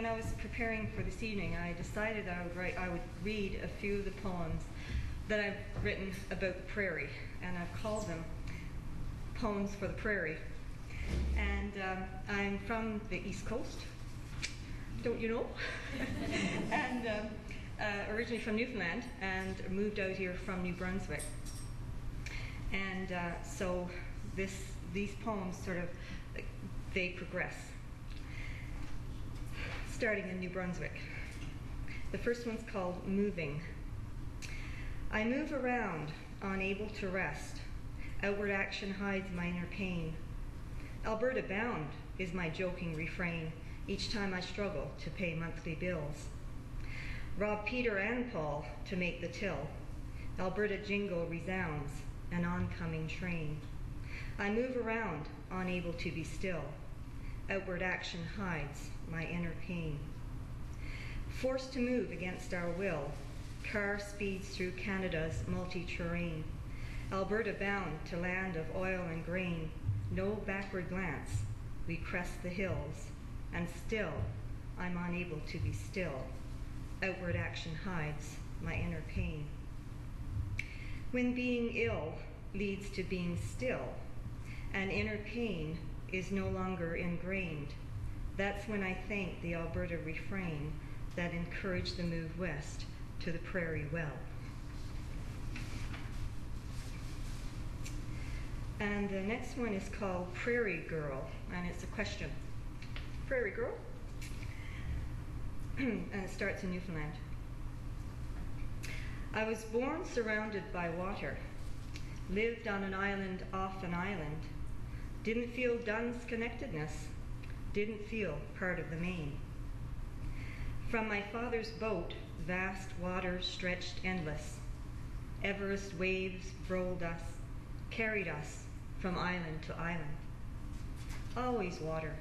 when I was preparing for this evening, I decided I would read a few of the poems that I've written about the prairie, and I've called them Poems for the Prairie. And I'm from the East Coast, don't you know? And originally from Newfoundland, and moved out here from New Brunswick. And so these poems sort of, they progress. Starting in New Brunswick. The first one's called Moving. I move around, unable to rest. Outward action hides my inner pain. Alberta bound is my joking refrain each time I struggle to pay monthly bills. Rob Peter and Paul to make the till. Alberta jingle resounds, an oncoming train. I move around, unable to be still. Outward action hides my inner pain. Forced to move against our will, car speeds through Canada's multi-terrain. Alberta bound to land of oil and grain, no backward glance, we crest the hills, and still I'm unable to be still. Outward action hides my inner pain. When being ill leads to being still, and inner pain is no longer ingrained, that's when I thank the Alberta refrain that encouraged the move west to the prairie well. And the next one is called Prairie Girl, and it's a question. Prairie Girl? And it starts in Newfoundland. I was born surrounded by water, lived on an island off an island, didn't feel Dunn's connectedness, didn't feel part of the main. From my father's boat, vast waters stretched endless. Everest waves rolled us, carried us from island to island. Always water.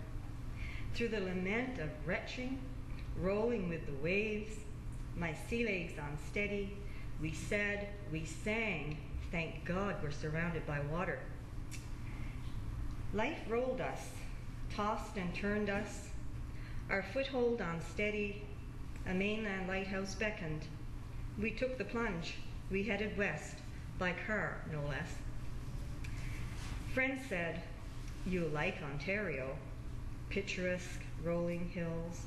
Through the lament of retching, rolling with the waves, my sea legs unsteady, we said, we sang, thank God we're surrounded by water. Life rolled us, tossed and turned us, our foothold unsteady, a mainland lighthouse beckoned. We took the plunge, we headed west, by car no less. Friends said, you'll like Ontario, picturesque rolling hills,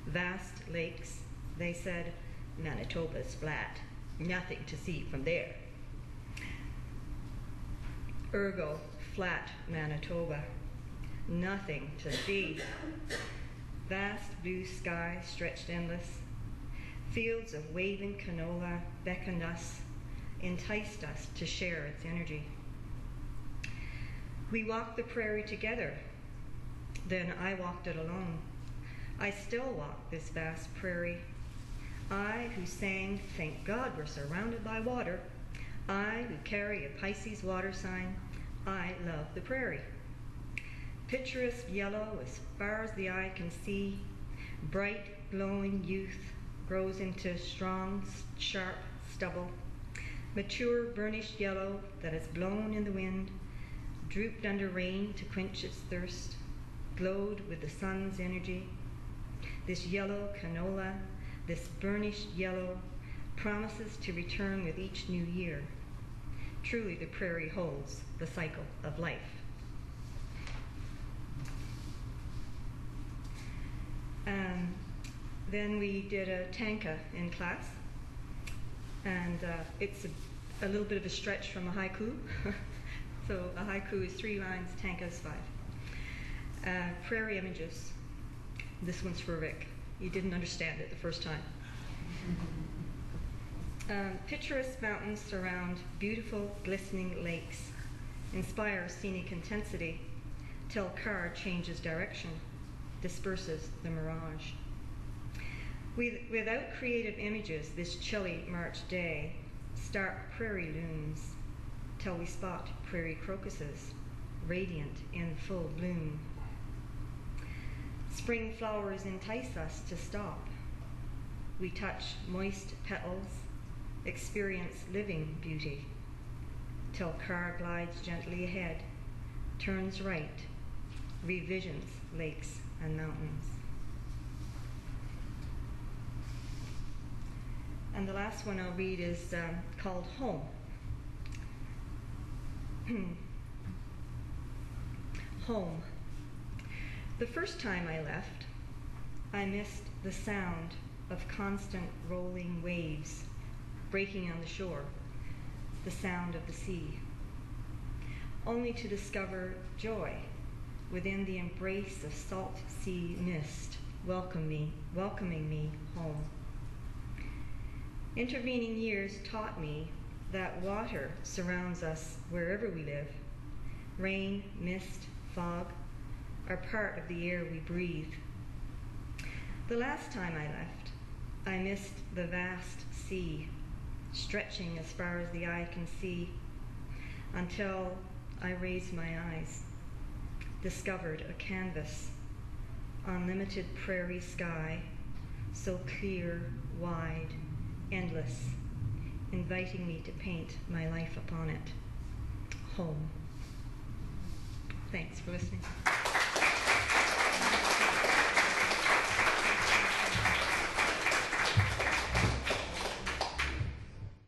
vast lakes. They said, Manitoba's flat, nothing to see from there. Ergo, flat Manitoba, nothing to see. Vast blue sky stretched endless. Fields of waving canola beckoned us, enticed us to share its energy. We walked the prairie together. Then I walked it alone. I still walk this vast prairie. I who sang, thank God we're surrounded by water. I who carry a Pisces water sign. I love the prairie. Picturesque yellow as far as the eye can see. Bright, glowing youth grows into strong, sharp stubble. Mature, burnished yellow that has blown in the wind, drooped under rain to quench its thirst, glowed with the sun's energy. This yellow canola, this burnished yellow, promises to return with each new year. Truly the prairie holds the cycle of life. Then we did a tanka in class, and it's a little bit of a stretch from a haiku. So a haiku is 3 lines, tanka is 5. Prairie images. This one's for Rick. You didn't understand it the first time. Picturesque mountains surround beautiful, glistening lakes, inspire scenic intensity, till car changes direction, disperses the mirage. Without creative images this chilly March day, stark prairie looms, till we spot prairie crocuses, radiant in full bloom. Spring flowers entice us to stop. We touch moist petals, experience living beauty, till car glides gently ahead, turns right, revisions lakes and mountains. And the last one I'll read is called Home. Home. The first time I left, I missed the sound of constant rolling waves breaking on the shore, the sound of the sea, only to discover joy within the embrace of salt sea mist welcoming me home. Intervening years taught me that water surrounds us wherever we live. Rain, mist, fog are part of the air we breathe. The last time I left, I missed the vast sea, stretching as far as the eye can see, until I raised my eyes, discovered a canvas, unlimited prairie sky, so clear, wide, endless, inviting me to paint my life upon it. Home. Thanks for listening.